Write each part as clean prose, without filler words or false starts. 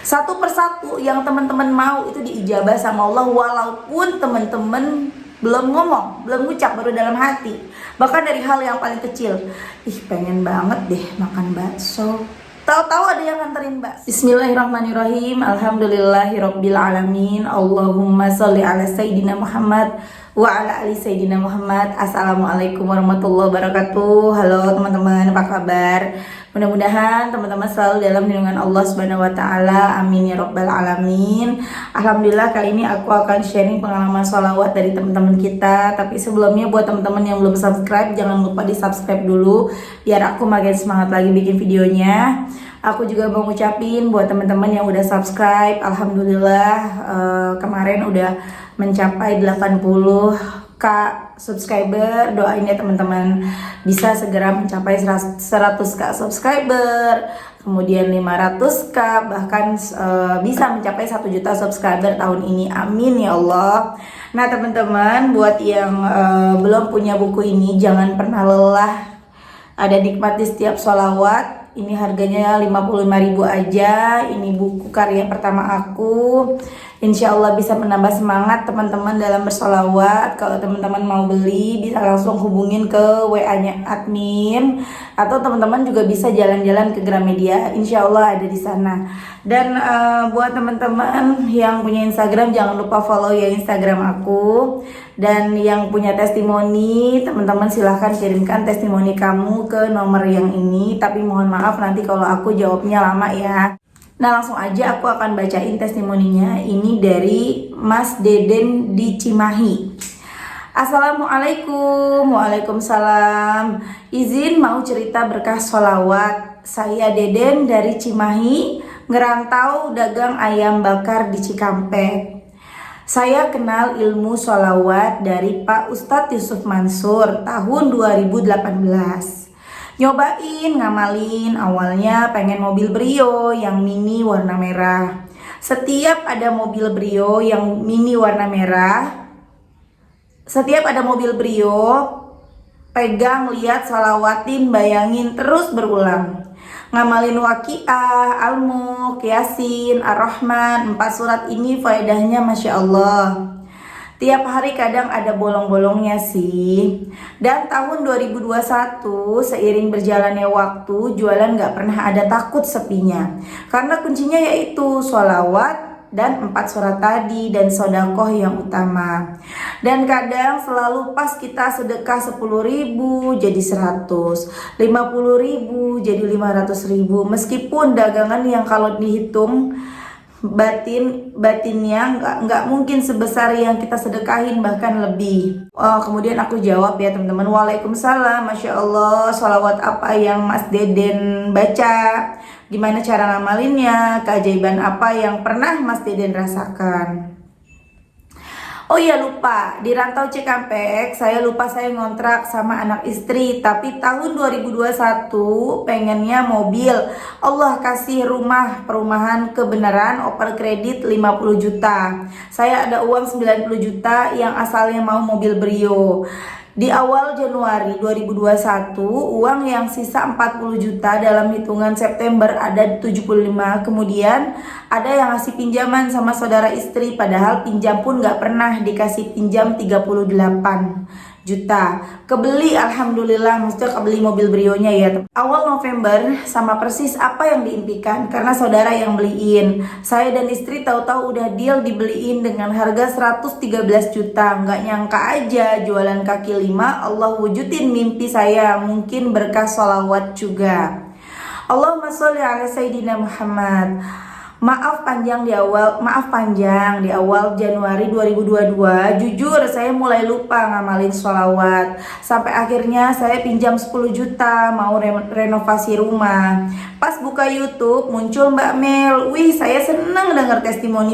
satu persatu yang teman-teman mau itu diijabah sama Allah, walaupun teman-teman belum ngomong, belum ngucap, baru dalam hati. Bahkan dari hal yang paling kecil, ih pengen banget deh makan bakso, tahu-tahu ada yang nganterin bakso. Bismillahirrahmanirrahim. Alhamdulillahirabbil alamin. Allahumma sholli ala sayyidina Muhammad wa ala ali sayyidina Muhammad. Assalamualaikum warahmatullahi wabarakatuh. Halo teman-teman, apa kabar? Mudah-mudahan teman-teman selalu dalam lindungan Allah Subhanahu wa taala. Amin ya rabbal alamin. Alhamdulillah, kali ini aku akan sharing pengalaman sholawat dari teman-teman kita. Tapi sebelumnya buat teman-teman yang belum subscribe, jangan lupa di-subscribe dulu biar aku makin semangat lagi bikin videonya. Aku juga mau ngucapin buat teman-teman yang udah subscribe, alhamdulillah kemarin udah mencapai 80k subscriber. Doain ya teman-teman bisa segera mencapai 100k subscriber, kemudian 500k, bahkan bisa mencapai 1 juta subscriber tahun ini. Amin ya Allah. Nah teman-teman, buat yang belum punya buku ini, jangan pernah lelah, ada nikmat di setiap sholawat. Ini harganya 55.000 aja. Ini buku karya pertama aku. Insya Allah bisa menambah semangat teman-teman dalam bersolawat. Kalau teman-teman mau beli, bisa langsung hubungin ke WA-nya admin, atau teman-teman juga bisa jalan-jalan ke Gramedia. Insya Allah ada di sana. Dan buat teman-teman yang punya Instagram, jangan lupa follow ya Instagram aku. Dan yang punya testimoni, teman-teman silahkan kirimkan testimoni kamu ke nomor yang ini. Tapi mohon maaf nanti kalau aku jawabnya lama ya. Nah langsung aja aku akan bacain testimoninya. Ini dari Mas Deden di Cimahi. Assalamualaikum. Waalaikumsalam. Izin mau cerita berkah sholawat. Saya Deden dari Cimahi, ngerantau dagang ayam bakar di Cikampek. Saya kenal ilmu sholawat dari Pak Ustadz Yusuf Mansur tahun 2018. Nyobain, ngamalin, awalnya pengen mobil Brio yang mini warna merah. Setiap ada mobil Brio yang mini warna merah, pegang, lihat, sholawatin, bayangin, terus berulang. Ngamalin Waqiah, Al-Mulk, Yasin, Ar-Rahman, 4 surat ini faedahnya Masya Allah. Tiap hari kadang ada bolong-bolongnya sih. Dan tahun 2021 seiring berjalannya waktu, jualan gak pernah ada takut sepinya. Karena kuncinya yaitu sholawat dan 4 surat tadi dan sodakoh yang utama. Dan kadang selalu pas kita sedekah 10.000 jadi 100, 50.000 jadi 500.000. Meskipun dagangan yang kalau dihitung batinnya nggak mungkin sebesar yang kita sedekahin, bahkan lebih. Kemudian aku jawab ya teman-teman. Waalaikumsalam. Masya Allah, sholawat apa yang Mas Deden baca? Gimana cara ngamalinnya? Keajaiban apa yang pernah Mas Deden rasakan? Oh iya lupa, di rantau Cikampek saya ngontrak sama anak istri. Tapi tahun 2021 pengennya mobil. Allah kasih perumahan kebenaran, oper kredit 50 juta. Saya ada uang 90 juta yang asalnya mau mobil Brio. Di awal Januari 2021, uang yang sisa 40 juta dalam hitungan September ada 75. Kemudian ada yang ngasih pinjaman sama saudara istri, padahal pinjam pun gak pernah dikasih pinjam 38 juta. Kebeli, alhamdulillah, maksudnya kebeli mobil Brionya ya. Awal November sama persis apa yang diimpikan, karena saudara yang beliin. Saya dan istri tahu-tahu udah deal dibeliin dengan harga 113 juta. Nggak nyangka aja jualan kaki 5 Allah wujudin mimpi saya. Mungkin berkah sholawat juga. Allahumma sholli ala sayyidina Muhammad. Maaf panjang di awal Januari 2022. Jujur saya mulai lupa ngamalin sholawat. Sampai akhirnya saya pinjam 10 juta mau renovasi rumah. Pas buka YouTube muncul Mbak Mel. Wih, saya seneng denger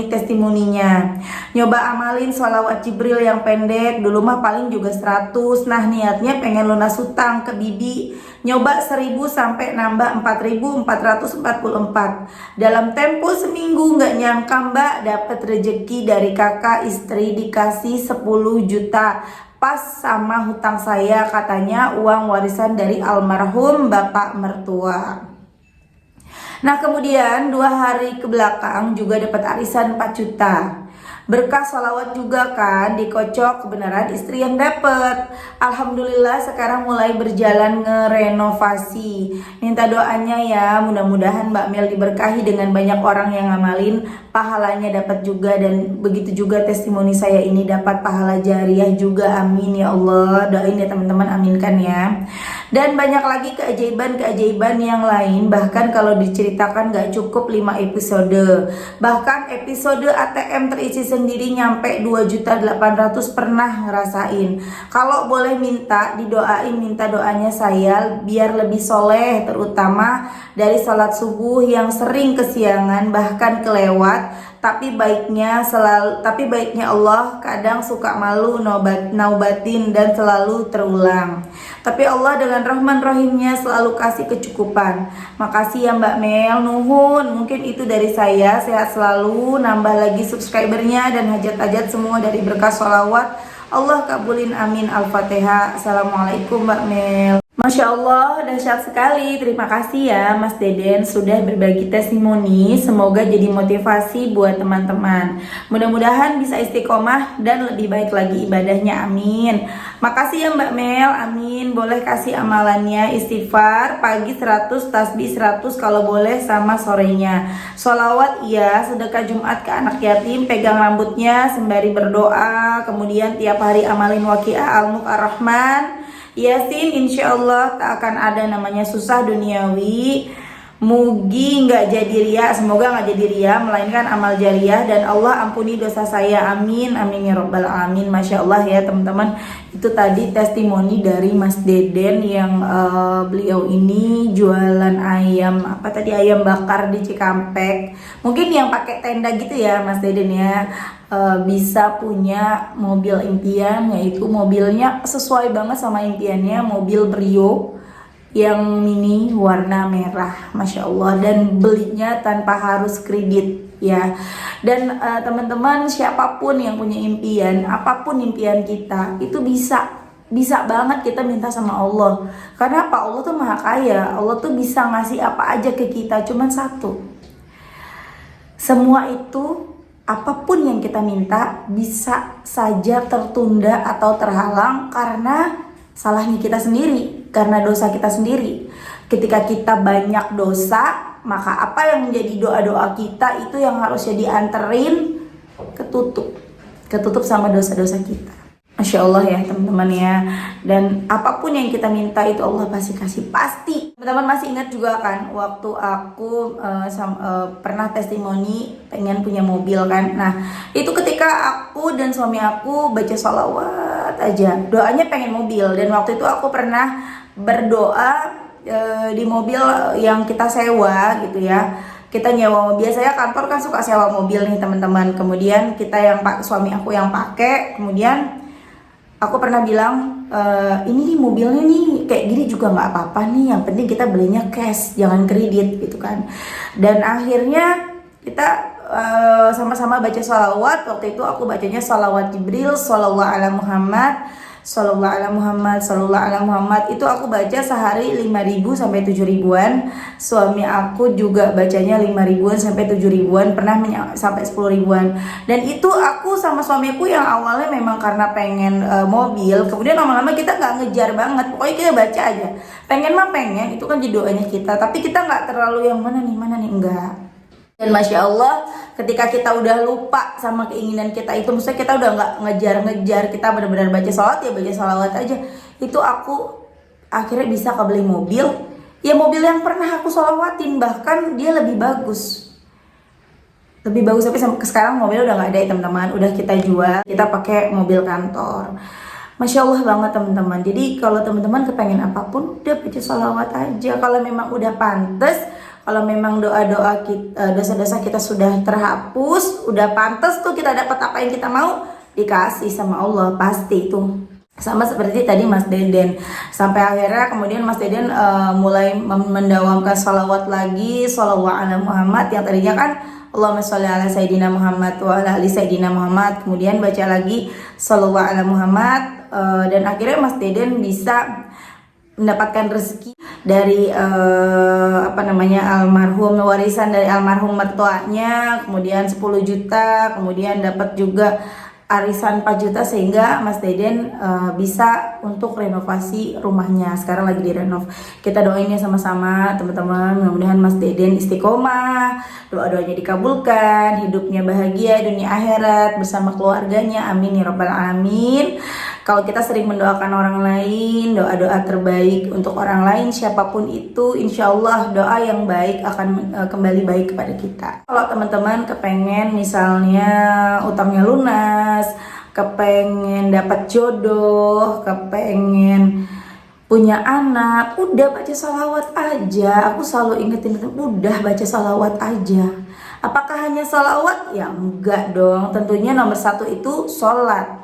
testimoninya. Nyoba amalin sholawat Jibril yang pendek. Dulu mah paling juga 100. Nah niatnya pengen lunas hutang ke bibi. Nyoba 1000 sampai nambah 4444. Dalam tempo seminggu nggak nyangka Mbak dapet rejeki dari kakak istri dikasih 10 juta. Pas sama hutang saya, katanya uang warisan dari almarhum bapak mertua. Nah kemudian 2 hari ke belakang juga dapat arisan 4 juta. Berkah sholawat juga kan, dikocok kebenaran istri yang dapat. Alhamdulillah sekarang mulai berjalan ngerenovasi. Minta doanya ya, mudah-mudahan Mbak Mel diberkahi dengan banyak orang yang ngamalin, pahalanya dapat juga, dan begitu juga testimoni saya ini dapat pahala jariah juga, amin ya Allah. Doain ya teman-teman, aminkan ya. Dan banyak lagi keajaiban-keajaiban yang lain, bahkan kalau diceritakan gak cukup 5 episode. Bahkan episode ATM terisi sendiri nyampe 2.800.000 pernah ngerasain. Kalau boleh minta didoain, minta doanya saya biar lebih soleh, terutama dari salat subuh yang sering kesiangan bahkan kelewat. Tapi baiknya Allah kadang suka malu naubatin dan selalu terulang. Tapi Allah dengan Rahman Rahimnya selalu kasih kecukupan. Makasih ya Mbak Mel, nuhun. Mungkin itu dari saya, sehat selalu, nambah lagi subscribernya dan hajat-hajat semua dari berkah sholawat. Allah kabulin, amin. Al-Fatihah. Assalamualaikum Mbak Mel. Masya Allah, dahsyat sekali. Terima kasih ya Mas Deden sudah berbagi testimoni. Semoga jadi motivasi buat teman-teman. Mudah-mudahan bisa istiqomah dan lebih baik lagi ibadahnya, amin. Makasih ya Mbak Mel, amin. Boleh kasih amalannya, istighfar pagi 100, tasbih 100 kalau boleh, sama sorenya. Sholawat iya, sedekah Jumat ke anak yatim, pegang rambutnya sembari berdoa. Kemudian tiap hari amalin waqiah al-mulk ar-rahman, Yasin, insya Allah tak akan ada namanya susah duniawi. Mugi nggak jadi ria, semoga nggak jadi ria, melainkan amal jariah, dan Allah ampuni dosa saya, amin, amin ya robbal alamin. Masya Allah ya teman-teman, itu tadi testimoni dari Mas Deden yang beliau ini jualan ayam ayam bakar di Cikampek. Mungkin yang pakai tenda gitu ya Mas Deden ya. Bisa punya mobil impian, yaitu mobilnya sesuai banget sama impiannya, mobil Brio yang mini warna merah, Masya Allah, dan belinya tanpa harus kredit ya. Dan teman-teman, siapapun yang punya impian, apapun impian kita, itu bisa banget kita minta sama Allah. Karena apa? Allah tuh maha kaya, Allah tuh bisa ngasih apa aja ke kita, cuman satu. Semua itu, apapun yang kita minta bisa saja tertunda atau terhalang karena salahnya kita sendiri, karena dosa kita sendiri. Ketika kita banyak dosa, maka apa yang menjadi doa-doa kita itu yang harusnya dianterin ketutup sama dosa-dosa kita. Masya Allah ya teman-teman ya. Dan apapun yang kita minta itu Allah pasti kasih, pasti. Teman-teman masih ingat juga kan waktu aku pernah testimoni pengen punya mobil kan. Nah itu ketika aku dan suami aku baca sholawat aja, doanya pengen mobil. Dan waktu itu aku pernah berdoa di mobil yang kita sewa gitu ya. Kita nyewa, biasanya kantor kan suka sewa mobil nih teman-teman. Kemudian suami aku yang pakai. Kemudian aku pernah bilang, ini nih mobilnya nih kayak gini juga nggak apa-apa nih, yang penting kita belinya cash, jangan kredit gitu kan. Dan akhirnya kita sama-sama baca sholawat. Waktu itu aku bacanya sholawat Jibril, sholawat ala Muhammad, sholawat ala Muhammad, sholawat ala Muhammad. Itu aku baca sehari 5.000 sampai 7.000-an. Suami aku juga bacanya 5.000-an sampai 7.000-an, pernah sampai 10.000-an. Dan itu aku sama suamiku yang awalnya memang karena pengen mobil, kemudian lama-lama kita nggak ngejar banget, pokoknya kita baca aja. Pengen mah pengen, itu kan jadi doanya kita, tapi kita nggak terlalu yang mana nih enggak. Dan Masya Allah, ketika kita udah lupa sama keinginan kita itu, maksudnya kita udah nggak ngejar-ngejar, kita benar-benar baca sholat ya baca sholawat aja, itu aku akhirnya bisa kebeli mobil. Ya mobil yang pernah aku sholawatin, bahkan dia lebih bagus. Tapi sampai sekarang mobil udah nggak ada ya teman-teman, udah kita jual, kita pakai mobil kantor. Masya Allah banget teman-teman. Jadi kalau teman-teman kepengen apapun, udah baca sholawat aja. Kalau memang udah pantes, kalau memang doa-doa kita, dosa-dosa kita sudah terhapus, udah pantas tuh kita dapat apa yang kita mau, dikasih sama Allah pasti itu. Sama seperti tadi Mas Deden, sampai akhirnya kemudian Mas Deden mulai mendawamkan sholawat lagi, sholawat ala Muhammad, yang tadinya kan Allahumma sholli ala Sayyidina Muhammad wa ala ali Sayyidina Muhammad, kemudian baca lagi sholawat ala Muhammad, dan akhirnya Mas Deden bisa mendapatkan rezeki dari almarhum, warisan dari almarhum mertuanya, kemudian 10 juta, kemudian dapat juga arisan 4 juta, sehingga Mas Deden bisa untuk renovasi rumahnya. Sekarang lagi direnov. Kita doainnya sama-sama teman-teman, mudah-mudahan Mas Deden istiqomah, doa-doanya dikabulkan, hidupnya bahagia dunia akhirat bersama keluarganya, amin ya rabbal alamin. Kalau kita sering mendoakan orang lain, doa-doa terbaik untuk orang lain siapapun itu, insya Allah doa yang baik akan kembali baik kepada kita. Kalau teman-teman kepengen misalnya utangnya lunas, kepengen dapat jodoh, kepengen punya anak, udah baca sholawat aja. Aku selalu ingetin, udah baca sholawat aja. Apakah hanya sholawat? Ya enggak dong, tentunya nomor satu itu sholat.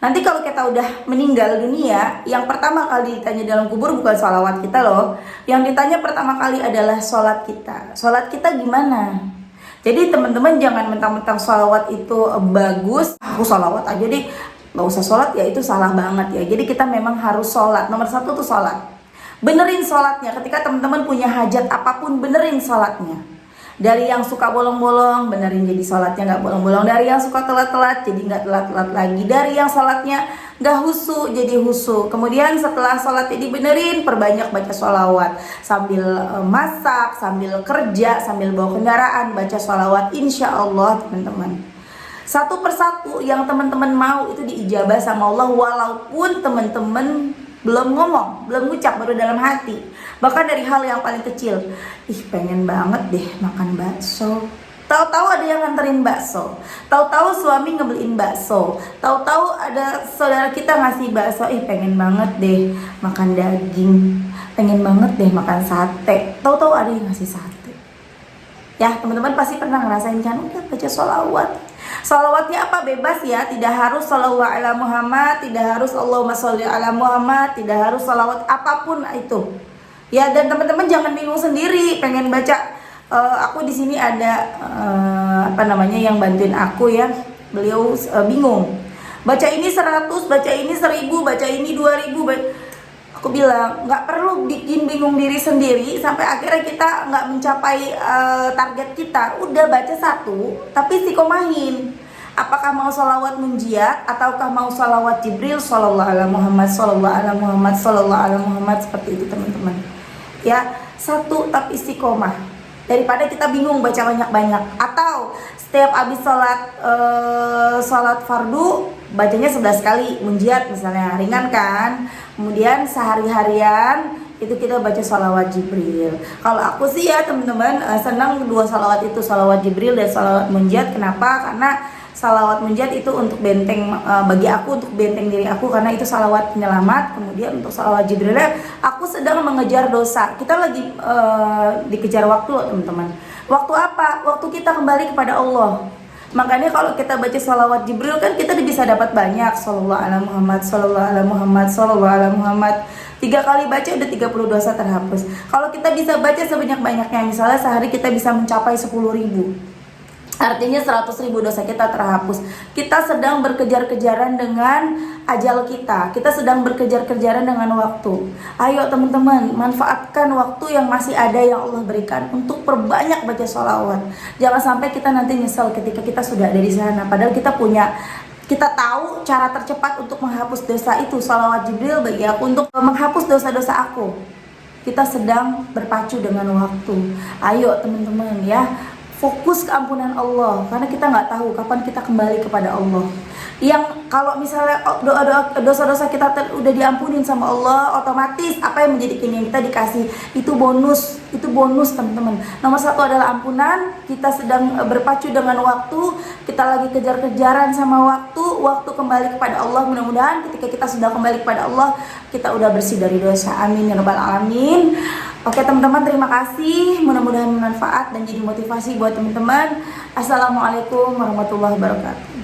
Nanti kalau kita udah meninggal dunia, yang pertama kali ditanya dalam kubur bukan sholawat kita loh. Yang ditanya pertama kali adalah sholat kita. Sholat kita gimana? Jadi teman-teman jangan mentang-mentang sholawat itu bagus, aku sholawat aja deh, gak usah sholat, ya itu salah banget ya. Jadi kita memang harus sholat. Nomor satu tuh sholat. Benerin sholatnya. Ketika teman-teman punya hajat apapun, benerin sholatnya. Dari yang suka bolong-bolong, benerin jadi sholatnya nggak bolong-bolong. Dari yang suka telat-telat, jadi nggak telat-telat lagi. Dari yang sholatnya nggak husu, jadi husu. Kemudian setelah sholatnya dibenerin, perbanyak baca sholawat. Sambil masak, sambil kerja, sambil bawa kendaraan, baca sholawat. Insya Allah teman-teman, satu persatu yang teman-teman mau itu diijabah sama Allah. Walaupun teman-teman belum ngomong, belum ngucap, baru dalam hati. Bahkan dari hal yang paling kecil, pengen banget deh makan bakso. Tahu-tahu ada yang nganterin bakso, tahu-tahu suami ngebeliin bakso, tahu-tahu ada saudara kita ngasih bakso. Pengen banget deh makan daging, pengen banget deh makan sate, tahu-tahu ada yang ngasih sate. Ya teman-teman pasti pernah ngerasain kan, udah baca sholawat. Sholawatnya apa? Bebas ya, tidak harus sholawat ala Muhammad, tidak harus Allahumma sholli ala Muhammad, tidak harus sholawat apapun itu. Ya, dan teman-teman jangan bingung sendiri pengen baca. Aku di sini ada yang bantuin aku ya. Beliau bingung. Baca ini 100, baca ini 1000, baca ini 2000. Aku bilang nggak perlu bikin bingung diri sendiri sampai akhirnya kita nggak mencapai target kita. Udah baca satu, tapi istiqomahin. Apakah mau sholawat munjiat ataukah mau sholawat Jibril, sallallahu ala Muhammad, sallallahu ala Muhammad, sallallahu ala Muhammad, seperti itu teman-teman. Ya, satu tapi istiqomah. Daripada kita bingung baca banyak-banyak. Atau setiap habis sholat fardu bacanya 11 kali munjiat misalnya, ringan kan. Kemudian sehari-harian itu kita baca sholawat Jibril. Kalau aku sih ya teman-teman senang dua sholawat itu, sholawat Jibril dan sholawat munjiat. Kenapa? Karena sholawat munjiat itu untuk benteng, bagi aku untuk benteng diri aku, karena itu sholawat penyelamat. Kemudian untuk sholawat Jibril, aku sedang mengejar dosa. Kita lagi dikejar waktu loh teman-teman. Waktu apa? Waktu kita kembali kepada Allah. Makanya kalau kita baca sholawat Jibril kan kita bisa dapat banyak. Sallallahu ala Muhammad, sallallahu ala Muhammad, sallallahu ala Muhammad. 3 kali baca udah 30 dosa terhapus. Kalau kita bisa baca sebanyak-banyaknya, misalnya sehari kita bisa mencapai 10.000, artinya 100.000 dosa kita terhapus. Kita sedang berkejar-kejaran dengan ajal kita. Kita sedang berkejar-kejaran dengan waktu. Ayo teman-teman, manfaatkan waktu yang masih ada yang Allah berikan untuk perbanyak baca sholawat. Jangan sampai kita nanti nyesel ketika kita sudah ada di sana. Padahal kita tahu cara tercepat untuk menghapus dosa itu. Sholawat Jibril bagi aku untuk menghapus dosa-dosa aku. Kita sedang berpacu dengan waktu. Ayo teman-teman ya, fokus keampunan Allah, karena kita nggak tahu kapan kita kembali kepada Allah. Yang kalau misalnya dosa-dosa kita udah diampunin sama Allah, otomatis apa yang menjadi keinginan kita dikasih. Itu bonus teman-teman. Nomor satu adalah ampunan. Kita sedang berpacu dengan waktu, kita lagi kejar-kejaran sama waktu kembali kepada Allah. Mudah-mudahan ketika kita sudah kembali kepada Allah, kita udah bersih dari dosa. Amin ya rabbal alamin. Oke teman-teman, terima kasih. Mudah-mudahan bermanfaat dan jadi motivasi buat teman-teman. Assalamualaikum warahmatullahi wabarakatuh.